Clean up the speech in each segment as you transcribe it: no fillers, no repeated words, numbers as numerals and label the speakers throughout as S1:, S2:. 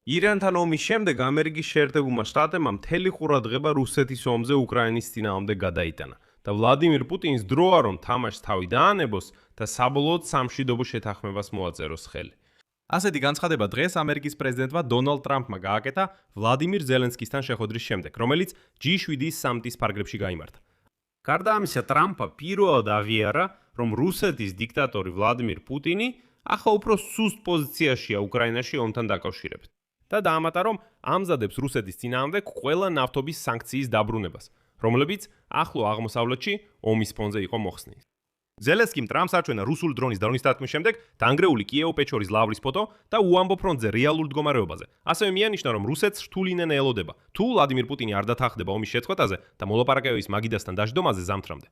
S1: ირანთან ომის შემდეგ ამერიკის შეერთებულმა შტატებმა მთელი ყურადღება რუსეთის ომზე უკრაინის წინააღმდეგ გადაიტანა და ვლადიმირ პუტინის დროა რომ თამაშს თავი დაანებოს და საბოლოოდ სამშვიდობო შეთანხმებას მოაწეროს ხელი. ასეთი განცხადება დღეს ამერიკის პრეზიდენტმა დონალდ ტრამპმა გააკეთა ვლადიმირ ზელენსკისთან შეხვედრის შემდეგ, რომელიც G7-ის სამიტის ფარგლებში გაიმართა. გარდა ამისა, ტრამპმა პირველად აღიარა, რომ რუსეთის დიქტატორი ვლადიმირ პუტინი ახლა უფრო სუსტ პოზიციაშია უკრაინაში ომთან დაკავშირებით. და დაამატა, რომ ამზადებს რუსეთის წინააღმდეგ ყველა ნავთობის სანქციის დაბრუნებას, რომლებიც ახლო აღმოსავლეთში ომის ფონზე იყო მოხსნილი. ზელენსკიმ ტრამპს არჩევნა რუსული დრონის დრონის დათმის შემდეგ დანგრეული კიევ-პეჩორის ლავრის ფოტო და უამბო ფრონტზე რეალურ მდგომარეობაზე. ასევე მიანიშნა, რომ რუსეთს რთული ნენა ელოდება, თუ ვლადიმირ პუტინი არ დათანხმდება ომის შეწყვეტაზე და მოლაპარაკებების მაგიდასთან დაждომაზე ზამთრამდე.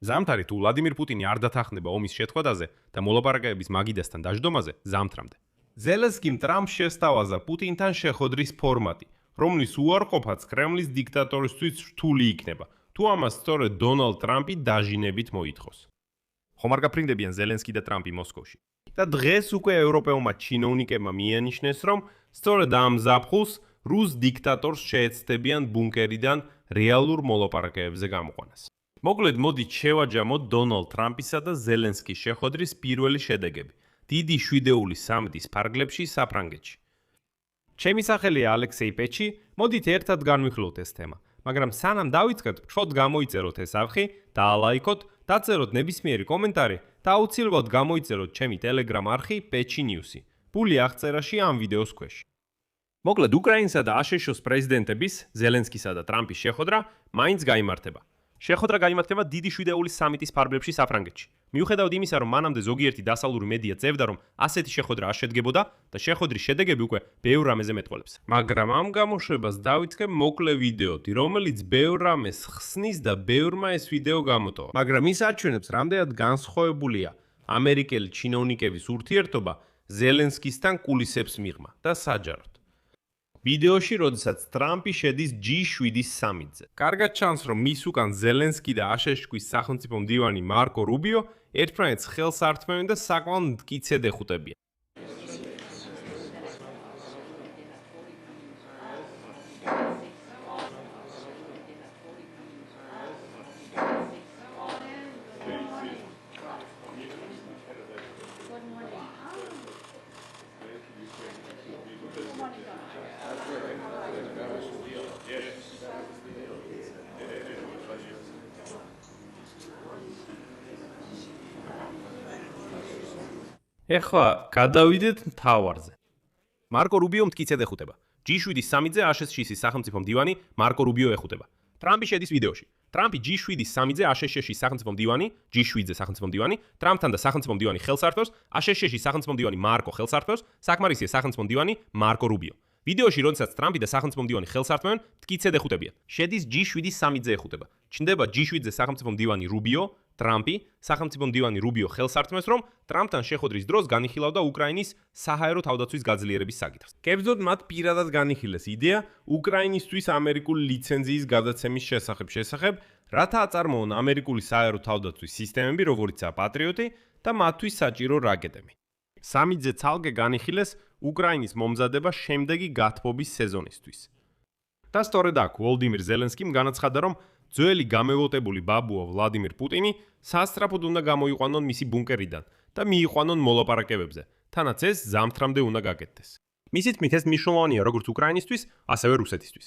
S1: ზამთარი თუ ვლადიმირ პუტინი არ დათანხმდება ომის შეწყვეტაზე და მოლაპარაკებების მაგიდასთან დაждომაზე ზამთრამდე. ზელენსკიმ ტრამპს შესთავაზა პუტინთან შეხვედრის ფორმატი, რომლის უარყოფაც კრემლის დიქტატორისთვის რთული იქნება, თუ ამას სწორედ დონალდ ტრამპი დაჟინებით მოითხოვს. ხომ არ გაფრინდებიან ზელენსკი და ტრამპი მოსკოვში. და დღეს უკვე ევროპელმა ჩინოვნიკებმა მიანიშნეს, რომ სწორედ ამ ზაფხულს რუს დიქტატორს შეეცდებიან ბუნკერიდან რეალურ მოლაპარაკებებზე გამოყვანას. მოკლედ, მოდით შევაჯამოთ დონალდ ტრამპისა და ზელენსკის შეხვედრის პირველი შედეგები. დიდი შვიდეული სამიტის ფარგლებში საფრანგეთში. ჩემი სახელია ალექსეი პეჩი, მოდით ერთად განვიხილოთ ეს თემა. მაგრამ სანამ დავიწყებთ, ფრთხოთ გამოიწეროთ ეს არხი, დაალაიქოთ, დაწეროთ ნებისმიერი კომენტარი და აუცილებლად გამოიწეროთ ჩემი Telegram არხი პეჩი ნიუსი. ფული აღწერაში ამ ვიდეოს ქვეშ. მოკლედ, უკრაინისა და აშშ-ს პრეზიდენტების, ზელენსკისა და ტრამპის შეხვედრა მაინც გაიმართება. შეხვედრა გაიმართება დიდი შვიდეულის სამიტის ფარგლებში საფრანგეთში. მიუხედავად იმისა, რომ მანამდე ზოგიერთი დასავლური მედია წერდა, რომ ასეთი შეხვედრა არ შედგებოდა და შეხვედრის შედეგები უკვე ბევრ რამეზე მეტყველებს. მაგრამ ამ გამოშვებას დავიწყებ მოკლე ვიდეოთი, რომელიც ბევრ რამეს ხსნის და ბევრმა ეს ვიდეო გამოტოვა. მაგრამ ის აჩვენებს, რამდენად განსხვავებულია ამერიკელი ჩინოვნიკების ურთიერთობა ზელენსკისთან კულისებს მიღმა და საჯაროდ. ვიდეოში, როდესაც ტრამპი შედის G7-ის სამიტზე. კარგად ჩანს, რომ მის უკან ზელენსკი და აშშ-ს სახელმწიფო მდივანი მარკო რუბიო ერთმანეთს ხელს ართმევენ და საკმაოდ მტკიცედ ეხუტებიან. ეხლა გადავიდეთ მთავარზე. მარკო რუბიო მტკიცედ ეხუტება. G7-ის სამიტზე აშშ-ის სახელმწიფო მდივანი მარკო რუბიო ეხუტება. ტრამპი შედის ვიდეოში. ტრამპი G7-ის სამიტზე აშშ-ის სახელმწიფო მდივანი, G7-ზე სახელმწიფო მდივანი, ტრამპთან და სახელმწიფო მდივანი ხელს ართმევს, აშშ-ის სახელმწიფო მდივანი მარკო ხელს ართმევს, საკმარისია სახელმწიფო მდივანი მარკო რუბიო. ვიდეოში, როდესაც ტრამპი და სახელმწიფო მდივანი ხელს ართმევენ, მტკიცედ ეხუტებიან. შედის G7-ის სამიტზე ეხუტება. ჩნდება G7-ზე სახელმწიფო მდივანი რუბიო, ტრამპი, სახელმწიფო მდივანი რუბიო ხელს ართმევს, რომ ტრამპთან შეხვედრის დროს განიხილავდა უკრაინის საჰაერო თავდაცვის გაძლიერების საკითხს. კერძოდ მათ პირადად განიხილეს იდეა უკრაინისთვის ამერიკული ლიცენზიის გადაცემის შესახებ, რათა აწარმოონ ამერიკული საჰაერო თავდაცვის სისტემები, როგორიცაა პატრიოტი და მათთვის საჭირო რაკეტები. სამიტზე ცალკე განიხილეს უკრაინის მომზადება შემდეგი გათბობის სეზონისთვის. და სწორედ აქ ვლადიმირ ზელენსკიმ განაცხადა, რომ ძველი გამევლოტებული ბაბუა ვლადიმირ პუტინი სასწრაფოდ უნდა გამოიყვანონ მისი ბუნკერიდან და მიიყვანონ მოლაპარაკებებზე, თანაც ეს ზამთრამდე უნდა გაკეთდეს. მისი თქმით, ეს მნიშვნელოვანია როგორც უკრაინისთვის, ასევე რუსეთისთვის.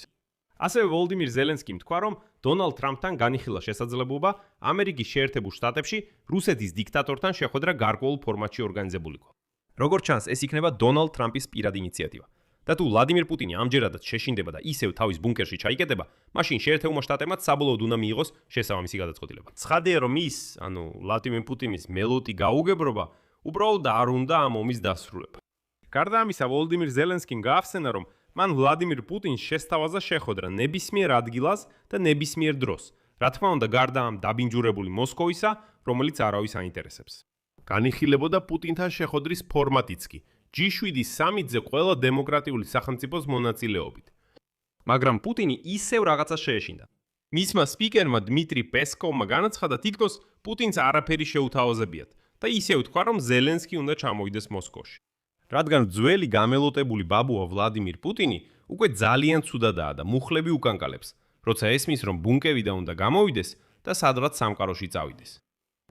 S1: ასევე ვლადიმირ ზელენსკიმ თქვა, რომ დონალდ ტრამპთან განიხილა შესაძლებლობა ამერიკის შეერთებულ შტატებში რუსეთის დიქტატორთან შეხვედრა გარკვეულ ფორმატში ორგანიზებულიყო. როგორც ჩანს, ეს იქნება დონალდ ტრამპის პირადი ინიციატივა. და თუ ვლადიმირ პუტინი ამჯერადაც შეშინდება და ისევ თავის ბუნკერში ჩაიკეტება, მაშინ შეერთებულმა შტატებმა საბოლოოდ უნდა მიიღოს შესაბამისი გადაწყვეტილება. ცხადია, რომ ის, ვლადიმირ პუტინის მელოტი გაუგებრობა, უბრალოდ არ უნდა ამ ომის დასრულება. გარდა ამისა, ვლადიმირ ზელენსკიმ გაახსენა, რომ მან ვლადიმირ პუტინს შესთავაზა შეხვედრა ნებისმიერ ადგილას და ნებისმიერ დროს, რა თქმა უნდა, გარდა ამ დაბინჯურებული მოსკოვისა, რომელიც არავის აინტერესებს. განიხილებოდა პუტინთან შეხვედრის ფორმატიც კი. G7-ის სამიტზე ყველა დემოკრატიული სახელმწიფოს მონაწილეობით. მაგრამ პუტინი ისევ რაღაცას შეეშინდა. მისმა სპიკერმა დმიტრი პესკოვმა განაცხადა, თითქოს პუტინს არაფერი შეუთავაზებიათ და ისევ თქვა, რომ ზელენსკი უნდა ჩამოიდეს მოსკოვში. რადგან ძველი გამელოტებული ბაბუა ვლადიმირ პუტინი უკვე ძალიან ცუდადაა და მუხლები უკანკალებს, როცა ესმის, რომ ბუნკევიდან უნდა გამოვიდეს და სადღაც სამყაროში წავიდეს.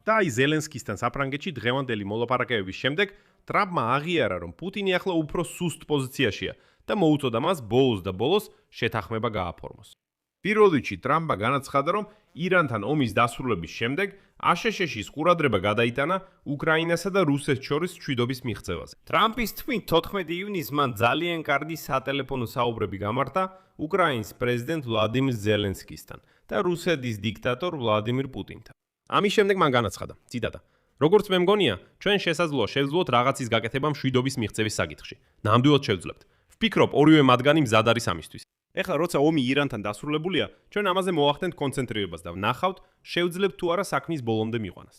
S1: და აი ზელენსკისთან საფრანგეთში დღევანდელი მოლაპარაკებების შემდეგ ტრამპმა აღიარა, რომ პუტინი ახლა უფრო სუსტ პოზიციაშია და მოუწოდა მას ბოლოს და ბოლოს შეთანხმება გააფორმოს. პირველ რიგში ტრამპმა განაცხადა, რომ ირანთან ომის დასრულების შემდეგ აშშ-ის ყურადღება გადაიტანა უკრაინასა და რუსეთს შორის მშვიდობის მიღწევაზე. ტრამპის თქმით 14 ივნისს მან ძალიან კარგი სატელეფონო საუბრები გამართა უკრაინის პრეზიდენტ ვლადიმირ ზელენსკისთან და რუსეთის დიქტატორ ვლადიმირ პუტინთან. ამის შემდეგ მან განაცხადა, ციტატა: როგორც მე მგონია, ჩვენ შესაძლოა შევძლოთ რაღაცის გაკეთება მშვიდობის მიღწევის საკითხში. ნამდვილად შევძლებთ. ვფიქრობ, ორივე მათგანი მზად არის ამისთვის. ეხლა როცა ომი ირანთან დასრულებულია, ჩვენ ამაზე მოახდენთ კონცენტრირებას და ვნახავთ, შევძლებთ თუ არა საქმის ბოლომდე მიყვანას.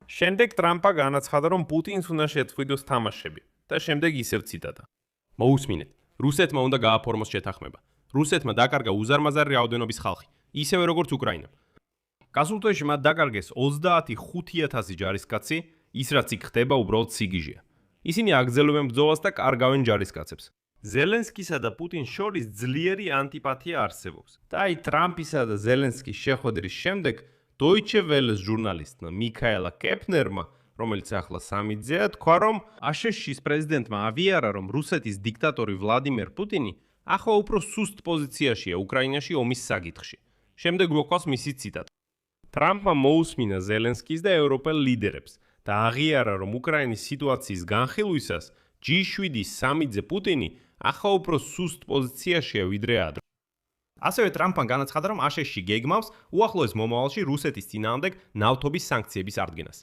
S1: შემდეგ ტრამპა განაცხადა, რომ პუტინს უნდა შეწყვიტოს თამაშები და შემდეგ ისევ ციტატა: მოусმინეთ, რუსეთმა უნდა გააფორმოს შეთანხმება. რუსეთმა დაკარგა უზარმაზარი რაოდენობის ხალხი, ისევე როგორც უკრაინამ. გასულ თვეში მათ დაკარგეს 35,000 ჯარისკაცი, ის რაც იქ ხდება უბრალოდ სიგიჟეა. ისინი აგრძელებენ ბრძოლას და კარგავენ ჯარისკაცებს. ზელენსკისა და პუტინს შორის ძლიერი ანტიპათია არსებობს. და აი ტრამპისა და ზელენსკის შეხვედრის შემდეგ Deutsche Welle-ს ჟურნალისტმა მიქაელა კეპნერმა, რომელიც ახლა სამიძეა, თქვა, რომ აშშ-ის პრეზიდენტმა ავიარა, რომ რუსეთის დიქტატორი ვლადიმირ პუტინი ახლა უფრო სუსტ პოზიციაშია უკრაინაში ომის საკითხში. შემდეგ მოყავს მისი ციტატა. ტრამპმა მოусმინა ზელენსკის და ევროპელ ლიდერებს და აღიარა, რომ უკრაინის სიტუაციის განხილვისას G7-ის სამიძე პუტინი ახლა უფრო სუსტ პოზიციაშია ვიდრე ადრე. ასევე ტრამპმა განაცხადა, რომ აშშ-ში გეგმავს უახლოეს მომავალში რუსეთის წინააღმდეგ ნავთობის სანქციების արգენას.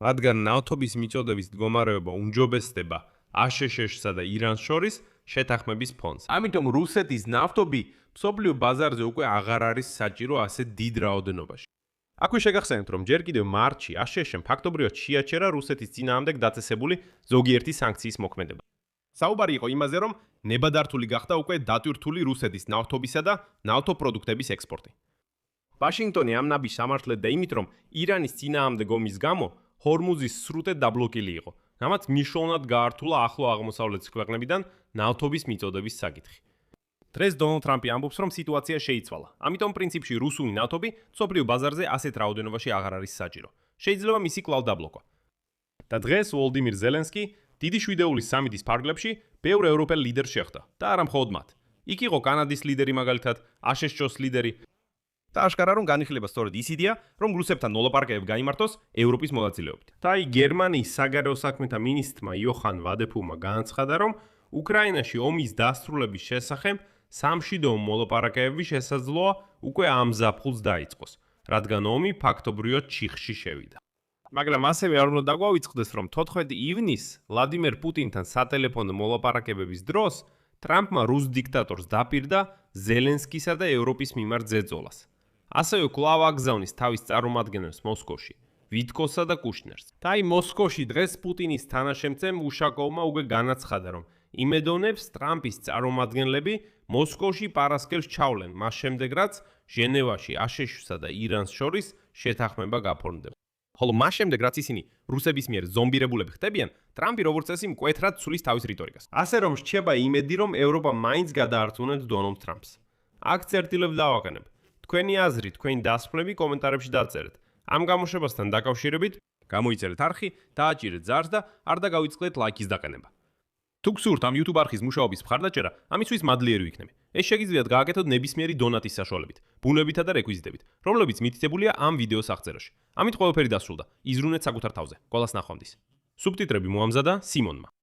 S1: რადგან ნავთობის მიწოდების მდგომარეობა უმჯობესდება აშშ-სა და ირანს შორის შეთანხმების ფონზე. ამიტომ რუსეთის ნავთობი მსოფლიო ბაზარზე უკვე აღარ არის საჭირო ასე დიდ რაოდენობაში. აქვე შეგახსენებთ, რომ ჯერ კიდევ მარტში აშშ-მ ფაქტობრივად შეაჩერა რუსეთის წინააღმდეგ დაწესებული ზოგიერთი სანქციის მოქმედება. საუბარი იყო იმაზე, რომ ნებადართული გახდა უკვე დატვირთული რუსეთის ნავთობისა და ნავთობპროდუქტების ექსპორტი. ვაშინგტონი ამ ნაბიჯს ამართლებდა იმით, რომ ირანის წინააღმდეგ ომის გამო ჰორმუზის სრუტე დაბლოკილი იყო, რამაც მნიშვნელოვნად გაართულა ახლო აღმოსავლეთის ქვეყნებიდან ნავთობის მიწოდების საკითხი. დღეს დონალდ ტრამპი ამბობს, რომ სიტუაცია შეიცვალა. ამიტომ პრინციპში რუსული ნავთობი მსოფლიო ბაზარზე ასეთ რაოდენობაში აღარ არის საჭირო. შეიძლება მისი კვლავ დაბლოკვა. და დღეს ვლადიმირ ზელენსკი დიდი შვიდეულის სამიტის ფარგლებში ბევრ ევროპელ ლიდერს შეხვდა და არა მხოლოდ მათ. იქ იყო კანადის ლიდერი მაგალითად, აშშ-ს ლიდერი და აშკარა რომ განიხილება სწორედ ის იდეა, რომ რუსებთან მოლაპარაკებები გაიმართოს ევროპის მონაწილეობით. და აი გერმანიის საგარეო საქმეთა მინისტრმა იოჰან ვადეფულმა განაცხადა, რომ უკრაინაში ომის დასრულების შესახებ სამშვიდობო მოლაპარაკებები შესაძლოა უკვე ამ ზაფხულს დაიწყოს, რადგან ომი ფაქტობრივად ჩიხში შევიდა. მაგრამ ასევე არ უნდა დაგვავიწყდეს, რომ 14 ივნისს ვლადიმირ პუტინთან სატელეფონო მოლაპარაკებების დროს ტრამპმა რუს დიქტატორს დაპირდა ზელენსკისა და ევროპის მიმართ ზეწოლას. ასევე კვლავ აგზავნის თავის წარმომადგენლებს მოსკოვში, ვიტკოსსა და კუშნერს. და აი მოსკოვში დღეს პუტინის თანაშემწემ უშაკოვმა უკვე განაცხადა, რომ იმედოვნებს ტრამპის წარმომადგენლები მოსკოვში პარასკევს ჩავლენ, მას შემდეგ რაც ჟენევაში აშშ-სა და ირანს შორის შეთანხმება გაფორმდება. ხოლო მას შემდეგ რაც ისინი რუსების მიერ ზომბირებულები ხდებიან, ტრამპი როგორც წესი მკვეთრად ცulis თავის რიტორიკას. ასე რომ რჩება იმედი, რომ ევროპა მაინც გადაარწმუნებს დონალდ ტრამპს. აქ წერტილებს დავაყენებ. თქვენი აზრი, თქვენი დასკვნები კომენტარებში დაწერეთ. ამ გამოშვებასთან დაკავშირებით გამოიწერეთ არხი, დააჭირეთ ზარს და არ დაგავიწყდეთ ლაიქის დაყენება. თუ გსურთ ამ YouTube არხის მუშაობის მხარდაჭერა, ამისთვის მადლიერი ვიქნები. ეს შეგიძლიათ გააკეთოთ ნებისმიერი დონატის საშუალებით, ბუნებითა და რეკვიზიტებით, რომლებიც მითითებულია ამ ვიდეოს აღწერაში. ამით ყველაფერი დასრულდა. იზრუნეთ საკუთარ თავზე. ყველას ნახვამდის. სუბტიტრები მოამზადა სიმონმა.